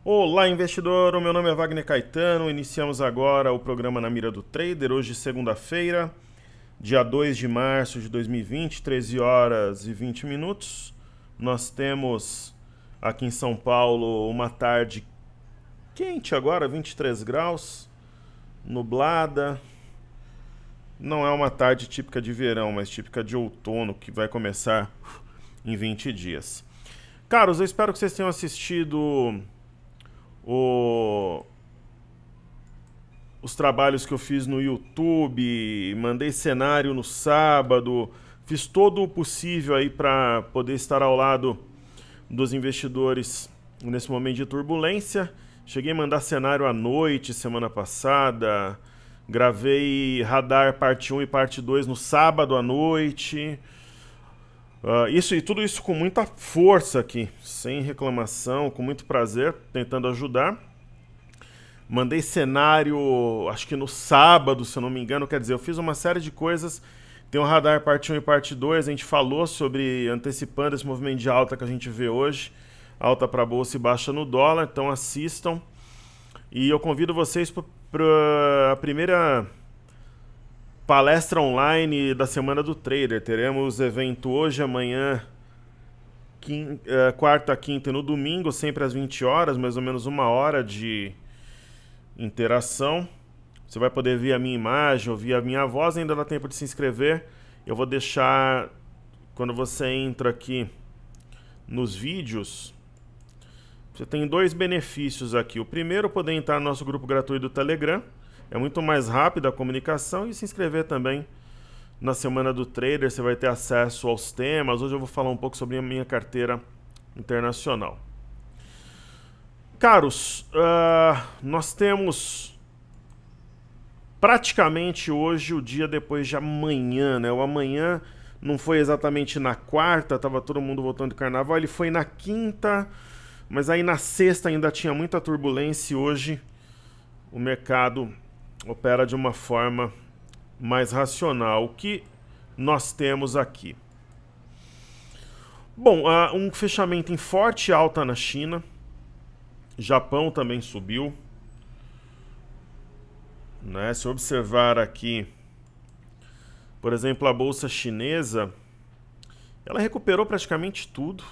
Olá, investidor! O meu nome é Wagner Caetano. Iniciamos agora o programa Na Mira do Trader. Hoje, segunda-feira, dia 2 de março de 2020, 13 horas e 20 minutos. Nós temos aqui em São Paulo uma tarde quente agora, 23 graus, nublada. Não é uma tarde típica de verão, mas típica de outono, que vai começar em 20 dias. Caros, eu espero que vocês tenham assistido os trabalhos que eu fiz no YouTube, mandei cenário no sábado, fiz todo o possível aí para poder estar ao lado dos investidores nesse momento de turbulência. Cheguei a mandar cenário à noite semana passada, gravei Radar parte 1 e parte 2 no sábado à noite. Tudo isso com muita força aqui, sem reclamação, com muito prazer, tentando ajudar. Mandei cenário, acho que no sábado, se eu não me engano, quer dizer, eu fiz uma série de coisas. Tem o Radar parte 1 e parte 2, a gente falou sobre, antecipando esse movimento de alta que a gente vê hoje, alta para a bolsa e baixa no dólar, então assistam. E eu convido vocês para a primeira palestra online da Semana do Trader. Teremos evento hoje, amanhã, quarta, quinta e no domingo, sempre às 20 horas, mais ou menos uma hora de interação. Você vai poder ver a minha imagem, ouvir a minha voz, ainda dá tempo de se inscrever. Eu vou deixar, quando você entra aqui nos vídeos, você tem dois benefícios aqui. O primeiro, poder entrar no nosso grupo gratuito do Telegram. É muito mais rápida a comunicação, e se inscrever também na Semana do Trader. Você vai ter acesso aos temas. Hoje eu vou falar um pouco sobre a minha carteira internacional. Caros, nós temos praticamente hoje o dia depois de amanhã, né? O amanhã não foi exatamente na quarta, estava todo mundo voltando de carnaval, ele foi na quinta, mas aí na sexta ainda tinha muita turbulência, e hoje o mercado opera de uma forma mais racional. O que nós temos aqui? Bom, um fechamento em forte alta na China. Japão também subiu, né? Se observar aqui, por exemplo, a bolsa chinesa, ela recuperou praticamente tudo,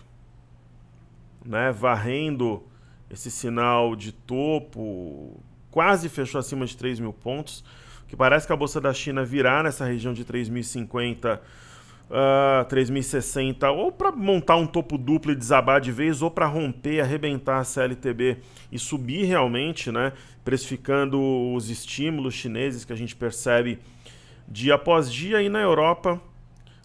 né? Varrendo esse sinal de topo, quase fechou acima de 3 mil pontos, que parece que a bolsa da China virá nessa região de 3.050, 3.060, ou para montar um topo duplo e desabar de vez, ou para romper, arrebentar a CLTB e subir realmente, né, precificando os estímulos chineses que a gente percebe dia após dia. E na Europa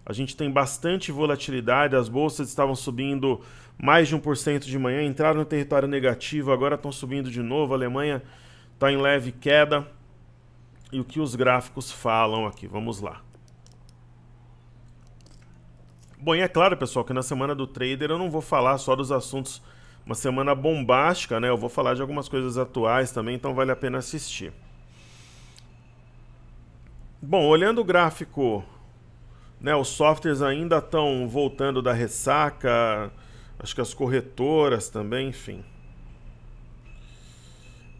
a gente tem bastante volatilidade, as bolsas estavam subindo mais de 1% de manhã, entraram no território negativo, agora estão subindo de novo. A Alemanha está em leve queda. E o que os gráficos falam aqui? Vamos lá. Bom, e é claro, pessoal, que na Semana do Trader eu não vou falar só dos assuntos, uma semana bombástica, né? Eu vou falar de algumas coisas atuais também, então vale a pena assistir. Bom, olhando o gráfico, né, os softwares ainda estão voltando da ressaca, acho que as corretoras também, enfim.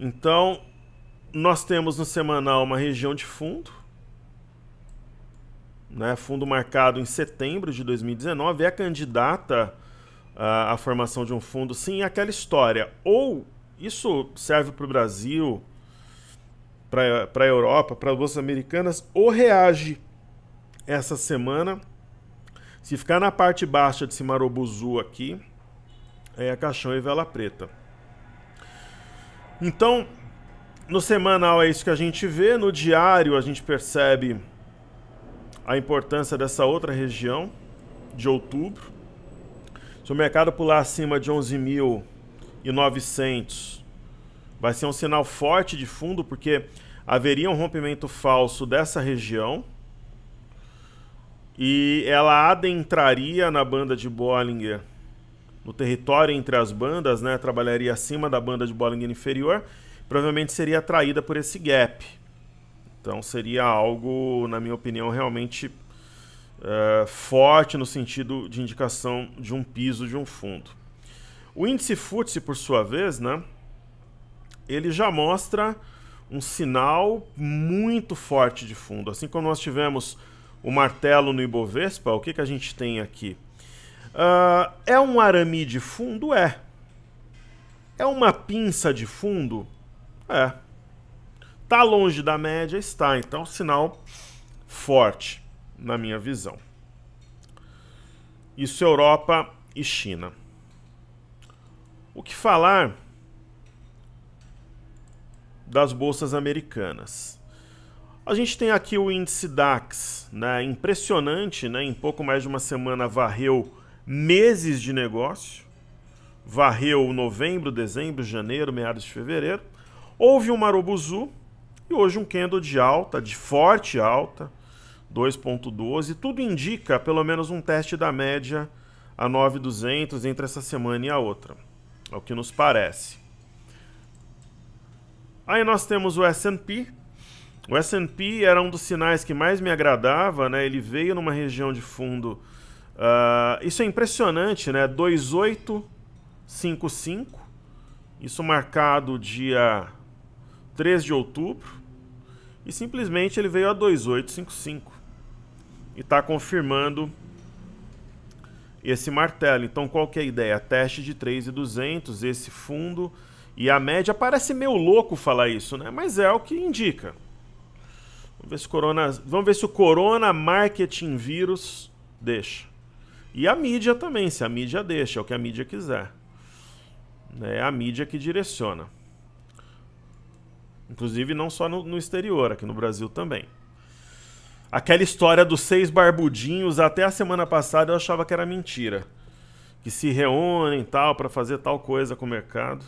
Então, nós temos no semanal uma região de fundo, né? Fundo marcado em setembro de 2019, é candidata à formação de um fundo. Sim, é aquela história. Ou isso serve para o Brasil, para a Europa, para as bolsas americanas, ou reage essa semana. Se ficar na parte baixa desse marobuzu aqui, é caixão e vela preta. Então, no semanal é isso que a gente vê. No diário a gente percebe a importância dessa outra região de outubro. Se o mercado pular acima de 11.900, vai ser um sinal forte de fundo, porque haveria um rompimento falso dessa região e ela adentraria na banda de Bollinger, no território entre as bandas, né? Trabalharia acima da banda de Bollinger inferior, provavelmente seria atraída por esse gap. Então seria algo, na minha opinião, realmente forte no sentido de indicação de um piso de um fundo. O índice FTSE, por sua vez, né, ele já mostra um sinal muito forte de fundo. Assim como nós tivemos o martelo no Ibovespa, o que, que a gente tem aqui? É um arame de fundo? É. É uma pinça de fundo? É. Tá longe da média? Está. Então, sinal forte, na minha visão. Isso Europa e China. O que falar das bolsas americanas? A gente tem aqui o índice DAX, né, impressionante, né, em pouco mais de uma semana varreu meses de negócio, varreu novembro, dezembro, janeiro, meados de fevereiro. Houve um Marubozu e hoje um candle de alta, de forte alta, 2,12. Tudo indica pelo menos um teste da média a 9.200 entre essa semana e a outra. É o que nos parece. Aí nós temos o S&P. O S&P era um dos sinais que mais me agradava, né? Ele veio numa região de fundo. Isso é impressionante, né? 2.855. Isso marcado dia 3 de outubro. E simplesmente ele veio a 2.855. E está confirmando esse martelo. Então qual que é a ideia? Teste de 3.200, esse fundo e a média. Parece meio louco falar isso, né? Mas é o que indica. Vamos ver se o Corona Marketing Vírus deixa. E a mídia também, se a mídia deixa, é o que a mídia quiser. É a mídia que direciona. Inclusive não só no exterior, aqui no Brasil também. Aquela história dos 6 barbudinhos, até a semana passada eu achava que era mentira. Que se reúnem tal para fazer tal coisa com o mercado.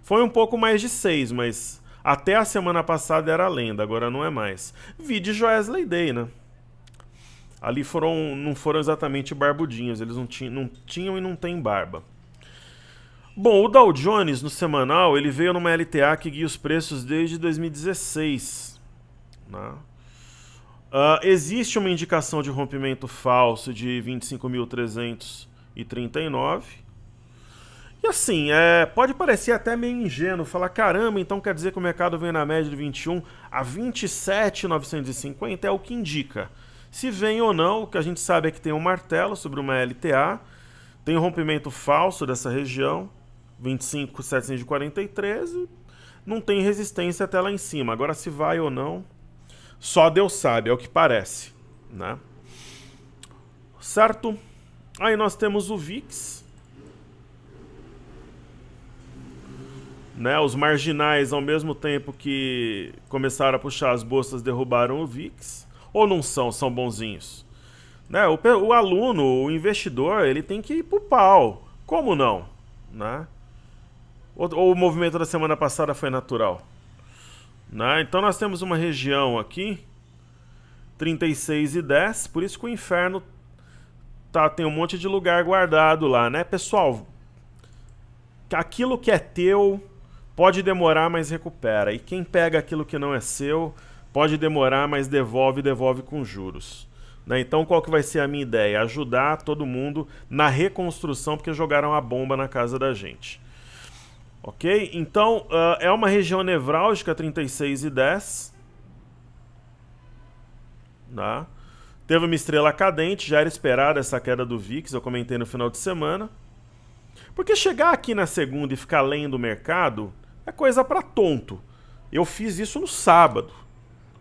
Foi um pouco mais de 6, mas até a semana passada era lenda, agora não é mais. Vi de Joesley Day, né? Ali não foram exatamente barbudinhos, eles não tinham e não têm barba. Bom, o Dow Jones no semanal, ele veio numa LTA que guia os preços desde 2016. Né? Existe uma indicação de rompimento falso de 25.339. E assim, pode parecer até meio ingênuo falar, caramba, então quer dizer que o mercado vem na média de 21 a 27.950, é o que indica. Se vem ou não, o que a gente sabe é que tem um martelo sobre uma LTA, tem um rompimento falso dessa região, 25.743, não tem resistência até lá em cima. Agora se vai ou não, só Deus sabe, é o que parece, né? Certo? Aí nós temos o VIX, né? Os marginais, ao mesmo tempo que começaram a puxar as bolsas, derrubaram o VIX. Ou não são bonzinhos? Né? O aluno, o investidor, ele tem que ir pro pau. Como não? Né? Ou o movimento da semana passada foi natural? Né? Então nós temos uma região aqui, 36,10, por isso que o inferno tem um monte de lugar guardado lá, né? Pessoal, aquilo que é teu pode demorar, mas recupera. E quem pega aquilo que não é seu, pode demorar, mas devolve com juros. Né? Então qual que vai ser a minha ideia? Ajudar todo mundo na reconstrução, porque jogaram a bomba na casa da gente. Ok? Então, é uma região nevrálgica, 36,10. Tá? Teve uma estrela cadente, já era esperada essa queda do VIX, eu comentei no final de semana. Porque chegar aqui na segunda e ficar lendo o mercado é coisa para tonto. Eu fiz isso no sábado.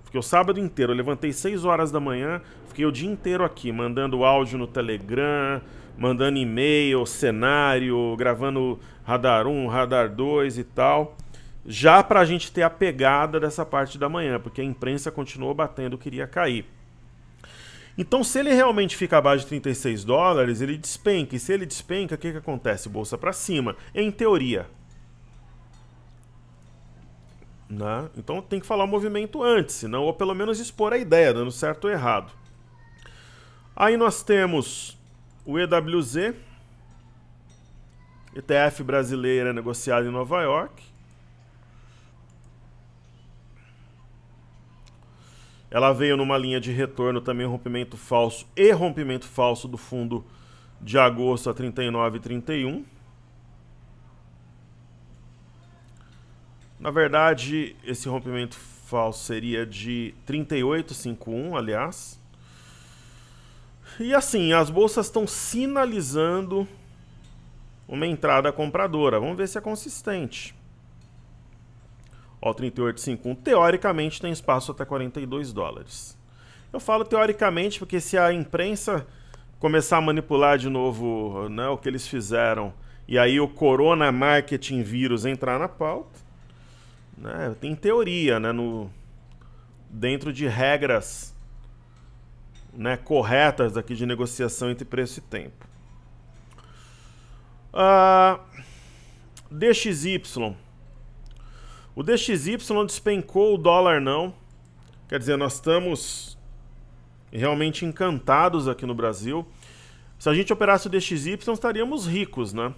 Fiquei o sábado inteiro, eu levantei 6 horas da manhã, fiquei o dia inteiro aqui, mandando áudio no Telegram, mandando e-mail, cenário, gravando Radar 1, Radar 2 e tal, já para a gente ter a pegada dessa parte da manhã, porque a imprensa continuou batendo, queria cair. Então, se ele realmente fica abaixo de 36 dólares, ele despenca. E se ele despenca, o que acontece? Bolsa para cima, em teoria. Né? Então tem que falar o movimento antes, senão, ou pelo menos expor a ideia, dando certo ou errado. Aí nós temos o EWZ, ETF brasileira negociado em Nova York. Ela veio numa linha de retorno também, rompimento falso e rompimento falso do fundo de agosto a 39,31. Na verdade, esse rompimento falso seria de 38,51, aliás. E assim, as bolsas estão sinalizando uma entrada compradora. Vamos ver se é consistente. Ó, o 38,51 teoricamente tem espaço até 42 dólares. Eu falo teoricamente porque se a imprensa começar a manipular de novo, né, o que eles fizeram, e aí o corona marketing vírus entrar na pauta, né, tem teoria, né, dentro de regras, né, corretas aqui de negociação entre preço e tempo. DXY. O DXY despencou, o dólar não. Quer dizer, nós estamos realmente encantados aqui no Brasil. Se a gente operasse o DXY, estaríamos ricos, né?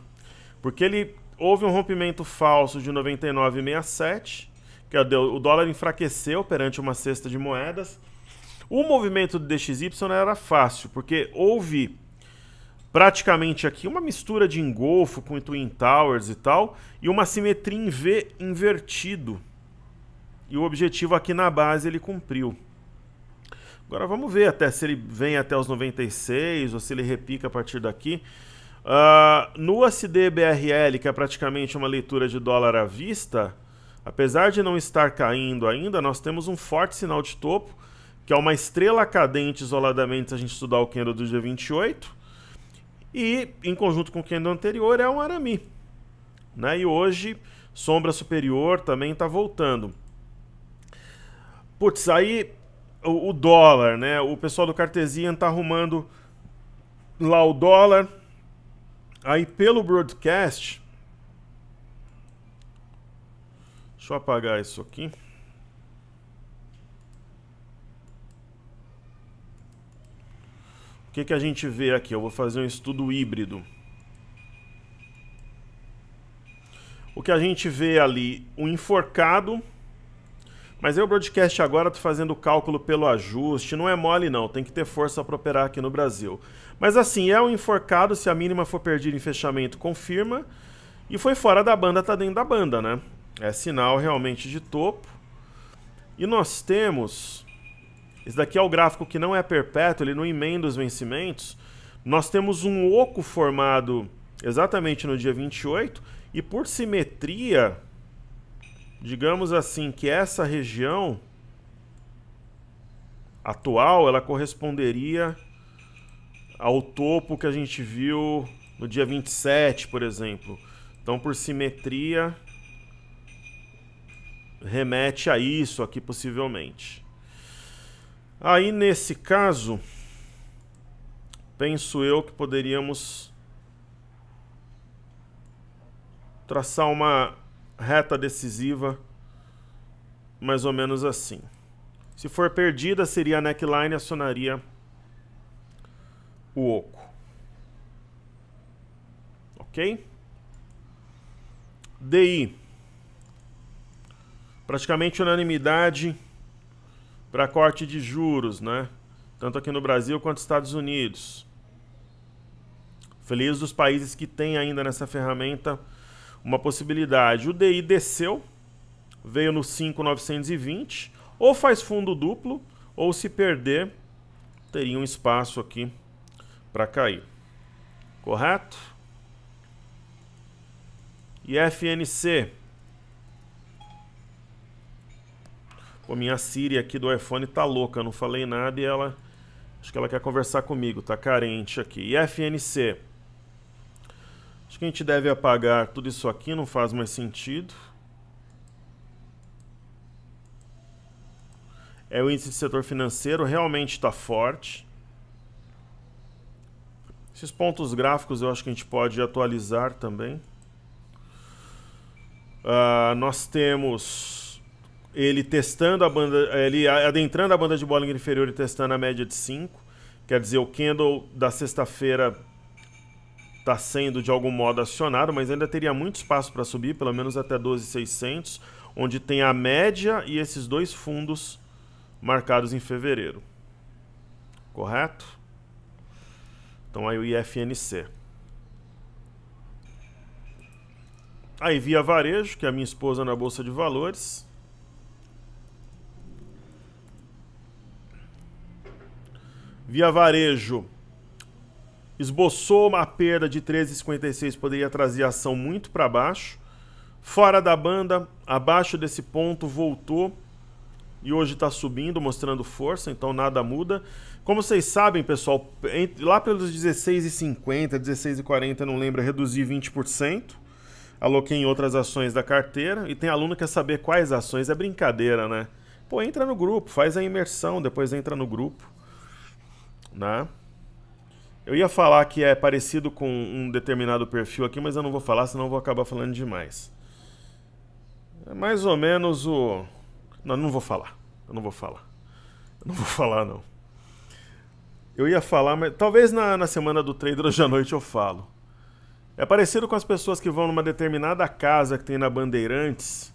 Porque houve um rompimento falso de 99,67, que o dólar enfraqueceu perante uma cesta de moedas. O movimento do DXY era fácil, porque houve praticamente aqui uma mistura de engolfo com Twin Towers e tal, e uma simetria em V invertido. E o objetivo aqui na base ele cumpriu. Agora vamos ver até se ele vem até os 96 ou se ele repica a partir daqui. No USD-BRL, que é praticamente uma leitura de dólar à vista, apesar de não estar caindo ainda, nós temos um forte sinal de topo, que é uma estrela cadente isoladamente se a gente estudar o candle do dia 28, e em conjunto com o candle anterior é um arame, né? E hoje, sombra superior também está voltando. Putz, aí o dólar, né? O pessoal do Cartesian está arrumando lá o dólar. Aí pelo broadcast, deixa eu apagar isso aqui. O que a gente vê aqui? Eu vou fazer um estudo híbrido. O que a gente vê ali, um enforcado. Mas aí o broadcast agora tá fazendo o cálculo pelo ajuste. Não é mole não, tem que ter força para operar aqui no Brasil. Mas assim, é um enforcado, se a mínima for perdida em fechamento, confirma. E foi fora da banda, tá dentro da banda, né? É sinal realmente de topo. E nós temos... Esse daqui é o gráfico que não é perpétuo, ele não emenda os vencimentos. Nós temos um oco formado exatamente no dia 28. E por simetria, digamos assim, que essa região atual, ela corresponderia ao topo que a gente viu no dia 27, por exemplo. Então, por simetria, remete a isso aqui possivelmente. Aí, nesse caso, penso eu que poderíamos traçar uma reta decisiva mais ou menos assim. Se for perdida, seria a neckline e acionaria o oco. Ok? DI. Praticamente unanimidade para corte de juros, né? Tanto aqui no Brasil quanto nos Estados Unidos. Feliz dos países que têm ainda nessa ferramenta uma possibilidade. O DI desceu, veio no 5.920, ou faz fundo duplo, ou se perder, teria um espaço aqui para cair. Correto? E FNC. Pô, minha Siri aqui do iPhone tá louca, não falei nada e ela... Acho que ela quer conversar comigo, tá carente aqui. E FNC. Acho que a gente deve apagar tudo isso aqui, não faz mais sentido. É o índice de setor financeiro, realmente está forte. Esses pontos gráficos eu acho que a gente pode atualizar também. Nós temos ele testando a banda, ele adentrando a banda de Bollinger inferior e testando a média de 5. Quer dizer, o candle da sexta-feira está sendo de algum modo acionado, mas ainda teria muito espaço para subir, pelo menos até 12.600, onde tem a média e esses dois fundos marcados em fevereiro. Correto? Então aí o IFNC. Aí Via Varejo, que é a minha esposa na Bolsa de Valores. Via Varejo esboçou uma perda de 13,56, poderia trazer a ação muito para baixo. Fora da banda, abaixo desse ponto, voltou e hoje está subindo, mostrando força, então nada muda. Como vocês sabem, pessoal, lá pelos 16,50, 16,40, não lembro, reduzi 20%. Aloquei em outras ações da carteira. E tem aluno que quer saber quais ações. É brincadeira, né? Pô, entra no grupo, faz a imersão, depois entra no grupo. Né? Eu ia falar que é parecido com um determinado perfil aqui, mas eu não vou falar, senão eu vou acabar falando demais. É mais ou menos o... Não, não vou falar. Eu não vou falar. Eu não vou falar, não. Eu ia falar, mas talvez na semana do trader hoje à noite eu falo. É parecido com as pessoas que vão numa determinada casa que tem na Bandeirantes.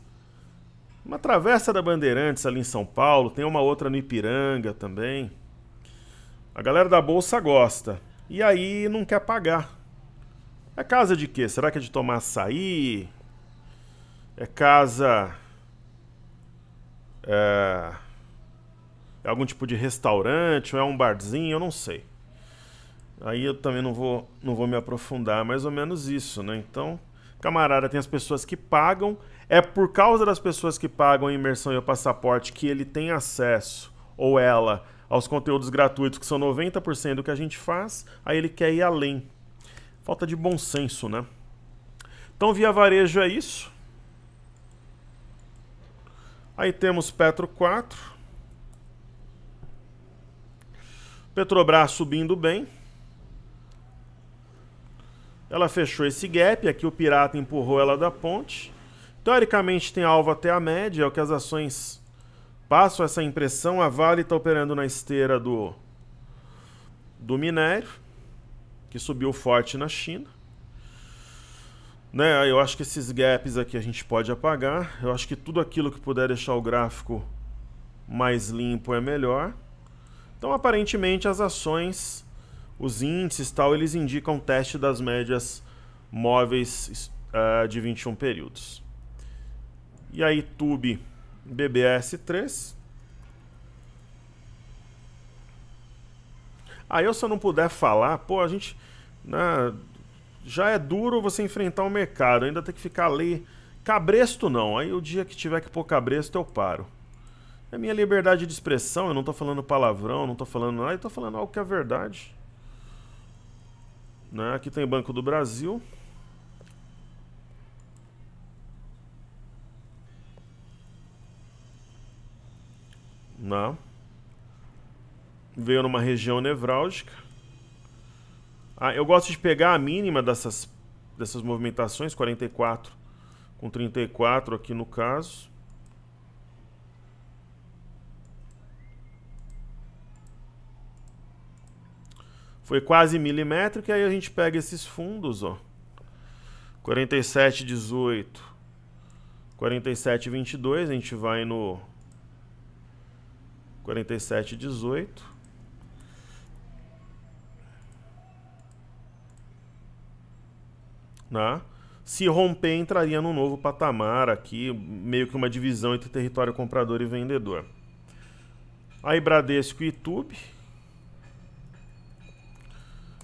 Uma travessa da Bandeirantes ali em São Paulo, tem uma outra no Ipiranga também. A galera da bolsa gosta. E aí não quer pagar. É casa de quê? Será que é de tomar açaí? É casa... É algum tipo de restaurante? Ou é um barzinho? Eu não sei. Aí eu também não vou me aprofundar. Mais ou menos isso, né? Então, camarada, tem as pessoas que pagam. É por causa das pessoas que pagam a imersão e o passaporte que ele tem acesso, ou ela, aos conteúdos gratuitos, que são 90% do que a gente faz, aí ele quer ir além. Falta de bom senso, né? Então, Via Varejo é isso. Aí temos Petro 4. Petrobras subindo bem. Ela fechou esse gap, aqui o pirata empurrou ela da ponte. Teoricamente tem alvo até a média, é o que as ações passam essa impressão. A Vale está operando na esteira do minério, que subiu forte na China. Né, eu acho que esses gaps aqui a gente pode apagar. Eu acho que tudo aquilo que puder deixar o gráfico mais limpo é melhor. Então, aparentemente, as ações, os índices tal, eles indicam teste das médias móveis de 21 períodos. E aí, TUB BBS3. Aí, se eu não puder falar, pô, a gente... Né, já é duro você enfrentar o mercado, ainda tem que ficar ali. Cabresto não, aí o dia que tiver que pôr cabresto eu paro. É minha liberdade de expressão, eu não tô falando palavrão, não tô falando nada, eu tô falando algo que é verdade. Né? Aqui tem Banco do Brasil. Não. Veio numa região nevrálgica. Eu gosto de pegar a mínima dessas movimentações, 44 com 34 aqui no caso. Foi quase milimétrico, e aí a gente pega esses fundos, ó. 47,18, 47,22, a gente vai no 47,18. Né? Se romper, entraria num novo patamar aqui, meio que uma divisão entre território comprador e vendedor. Aí Bradesco e YouTube.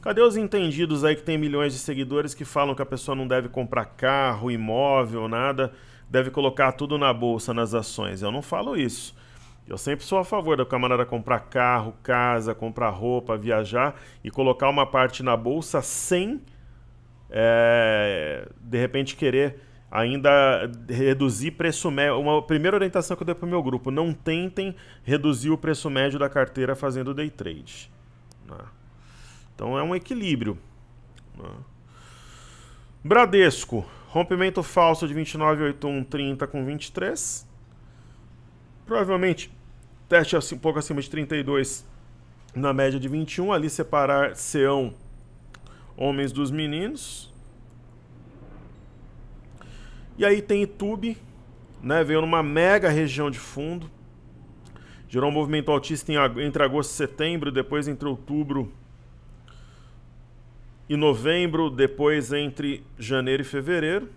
Cadê os entendidos aí que tem milhões de seguidores que falam que a pessoa não deve comprar carro, imóvel, nada, deve colocar tudo na bolsa, nas ações? Eu não falo isso. Eu sempre sou a favor da camarada comprar carro, casa, comprar roupa, viajar e colocar uma parte na bolsa sem... de repente querer ainda reduzir preço médio. Uma primeira orientação que eu dei para o meu grupo: não tentem reduzir o preço médio da carteira fazendo day trade. Né? Então é um equilíbrio. Né? Bradesco, rompimento falso de 29,8130 com 23. Provavelmente teste um pouco acima de 32 na média de 21. Ali separar Seão homens dos meninos. E aí tem YouTube, né? Veio numa mega região de fundo. Gerou um movimento altista entre agosto e setembro, depois entre outubro e novembro, depois entre janeiro e fevereiro.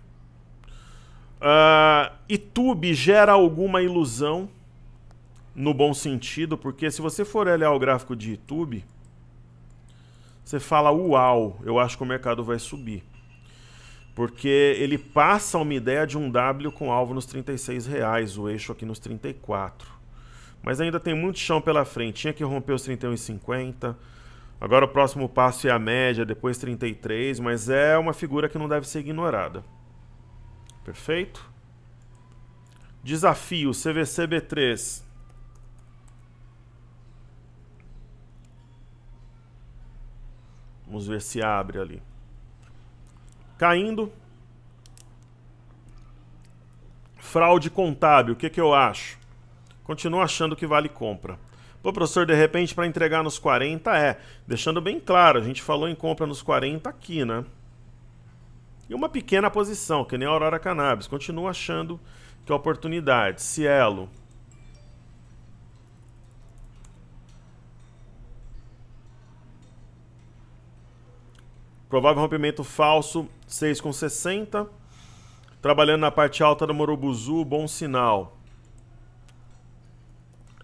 YouTube gera alguma ilusão, no bom sentido, porque se você for olhar o gráfico de YouTube, você fala, uau, eu acho que o mercado vai subir. Porque ele passa uma ideia de um W com alvo nos R$36, o eixo aqui nos 34. Mas ainda tem muito chão pela frente, tinha que romper os 31,50. Agora o próximo passo é a média, depois 33, mas é uma figura que não deve ser ignorada. Perfeito? Desafio, CVC B3. Vamos ver se abre ali. Caindo. Fraude contábil, o que eu acho? Continuo achando que vale compra. Pô, professor, de repente para entregar nos 40 deixando bem claro, a gente falou em compra nos 40 aqui, né? E uma pequena posição, que nem a Aurora Cannabis. Continuo achando que é oportunidade. Cielo. Provável rompimento falso, 6,60. Trabalhando na parte alta do Morobuzu, bom sinal.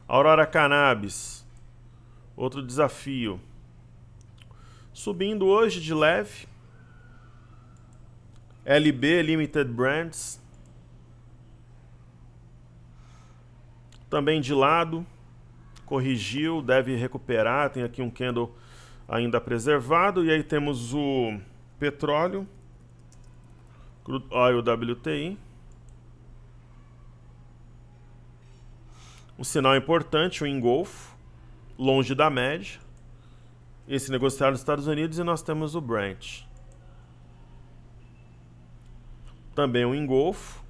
Aurora Cannabis. Outro desafio. Subindo hoje de leve. LB, Limited Brands. Também de lado. Corrigiu, deve recuperar. Tem aqui um candle ainda preservado. E aí temos o petróleo. Crude Oil WTI. Um sinal importante, o engolfo, longe da média. Esse negociado nos Estados Unidos e nós temos o Brent. Também um engolfo.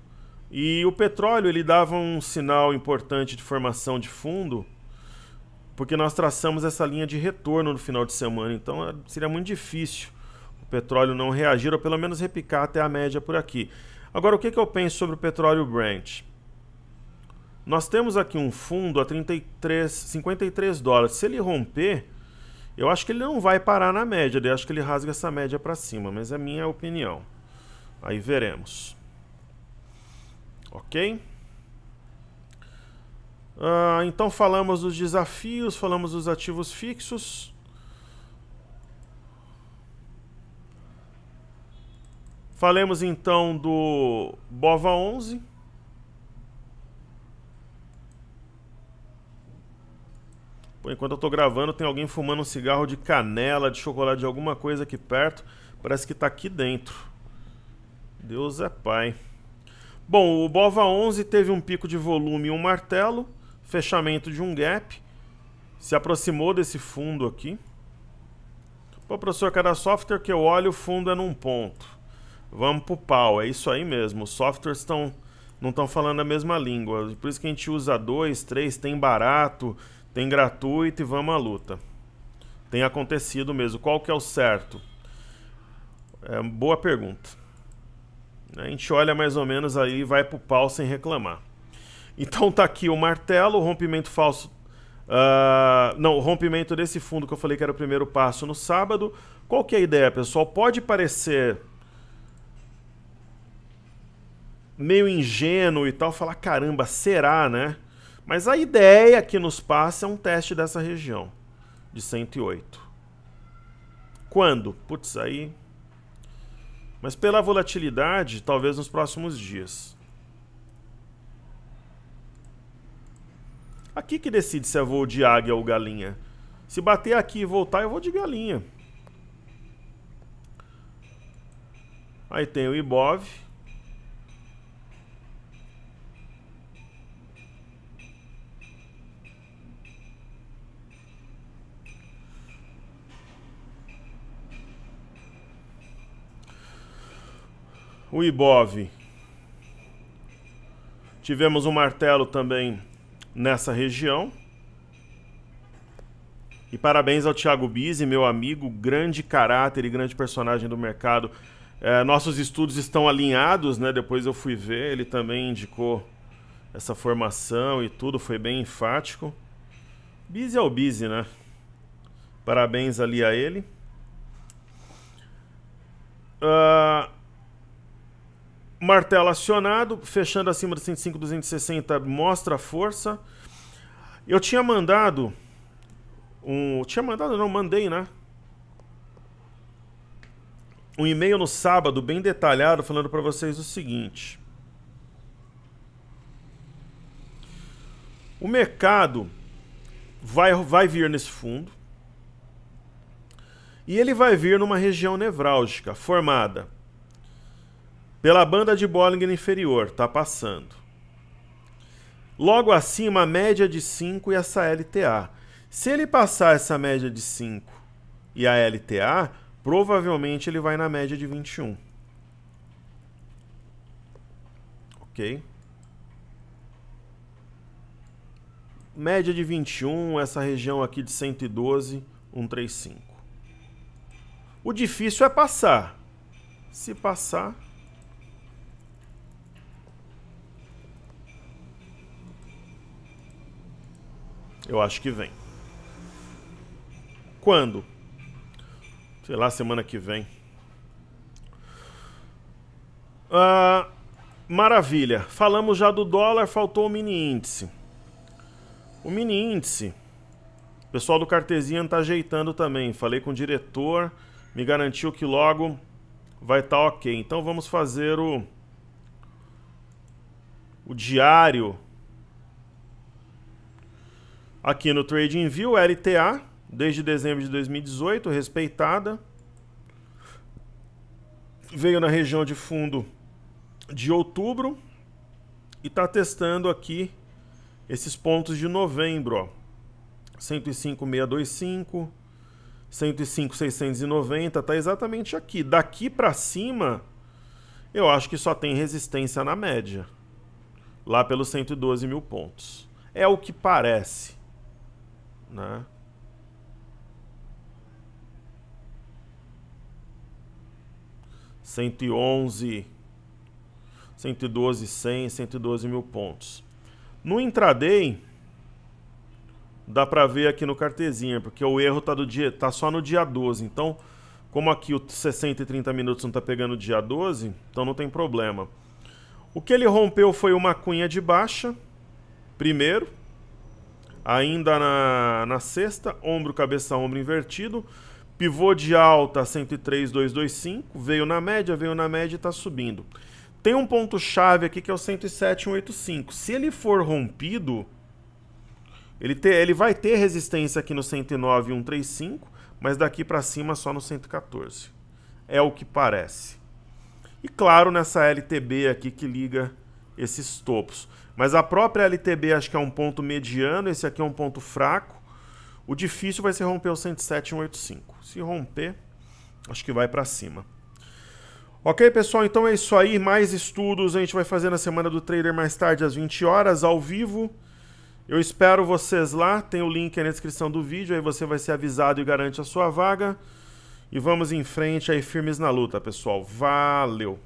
E o petróleo, ele dava um sinal importante de formação de fundo, porque nós traçamos essa linha de retorno no final de semana. Então seria muito difícil o petróleo não reagir, ou pelo menos repicar até a média por aqui. Agora, o que eu penso sobre o petróleo Brent? Nós temos aqui um fundo a 53 dólares. Se ele romper, eu acho que ele não vai parar na média. Eu acho que ele rasga essa média para cima, mas é a minha opinião. Aí veremos. Ok? Então falamos dos desafios, falamos dos ativos fixos. Falemos então do BOVA11. Enquanto eu estou gravando, tem alguém fumando um cigarro de canela, de chocolate, de alguma coisa aqui perto. Parece que está aqui dentro. Deus é pai. Bom, o BOVA11 teve um pico de volume e um martelo. Fechamento de um gap. Se aproximou desse fundo aqui. Pô, professor, cada software que eu olho, o fundo é num ponto. Vamos pro pau, é isso aí mesmo. Os softwares não estão falando a mesma língua. Por isso que a gente usa 2, 3, tem barato... Tem gratuito e vamos à luta. Tem acontecido mesmo. Qual que é o certo? Boa pergunta. A gente olha mais ou menos aí e vai pro pau sem reclamar. Então tá aqui o martelo, o rompimento falso. Não, o rompimento desse fundo que eu falei que era o primeiro passo no sábado. Qual que é a ideia, pessoal? Pode parecer meio ingênuo e tal, falar, caramba, será, né? Mas a ideia que nos passa é um teste dessa região, de 108. Quando? Putz, aí... Mas pela volatilidade, talvez nos próximos dias. Aqui que decide se é voo de águia ou galinha. Se bater aqui e voltar, eu vou de galinha. Aí tem o Ibov. O Ibov. Tivemos um martelo também nessa região. E parabéns ao Thiago Bizzi, meu amigo, grande caráter e grande personagem do mercado. Nossos estudos estão alinhados, né? Depois eu fui ver, ele também indicou essa formação e tudo, foi bem enfático. Bizzi é o Bizzi, né? Parabéns ali a ele. Martelo acionado, fechando acima de 105,260, mostra a força. Eu tinha mandado mandei, né? Um e-mail no sábado bem detalhado falando para vocês o seguinte. O mercado vai vir nesse fundo e ele vai vir numa região nevrálgica formada pela banda de Bollinger inferior, tá passando. Logo acima a média de 5 e essa LTA. Se ele passar essa média de 5 e a LTA, provavelmente ele vai na média de 21. Ok? Média de 21, essa região aqui de 112, 135. O difícil é passar. Se passar... eu acho que vem. Quando? Sei lá, semana que vem. Maravilha. Falamos já do dólar, faltou o mini índice. O mini índice, o pessoal do Cartesiano tá ajeitando também. Falei com o diretor, me garantiu que logo vai estar ok. Então vamos fazer o diário aqui no TradingView, LTA, desde dezembro de 2018, respeitada. Veio na região de fundo de outubro e está testando aqui esses pontos de novembro, ó. 105,625, 105,690, tá exatamente aqui. Daqui para cima, eu acho que só tem resistência na média, lá pelos 112 mil pontos. É o que parece, né? $111, 112, 100, 112 mil pontos. No intraday, dá para ver aqui no Cartesinha, porque o erro tá só no dia 12. Então, como aqui o 60 e 30 minutos não tá pegando o dia 12, então não tem problema. O que ele rompeu foi uma cunha de baixa, primeiro, ainda na sexta, ombro, cabeça, ombro invertido, pivô de alta 103,225, veio na média e está subindo. Tem um ponto-chave aqui que é o 107,185. Se ele for rompido, ele vai ter resistência aqui no 109,135, mas daqui para cima só no 114. É o que parece. E claro, nessa LTB aqui que liga esses topos. Mas a própria LTB acho que é um ponto mediano, esse aqui é um ponto fraco. O difícil vai ser romper o 107,185. Se romper, acho que vai para cima. Ok, pessoal? Então é isso aí. Mais estudos a gente vai fazer na Semana do Trader mais tarde, às 20 horas, ao vivo. Eu espero vocês lá. Tem o link aí na descrição do vídeo. Aí você vai ser avisado e garante a sua vaga. E vamos em frente aí, firmes na luta, pessoal. Valeu!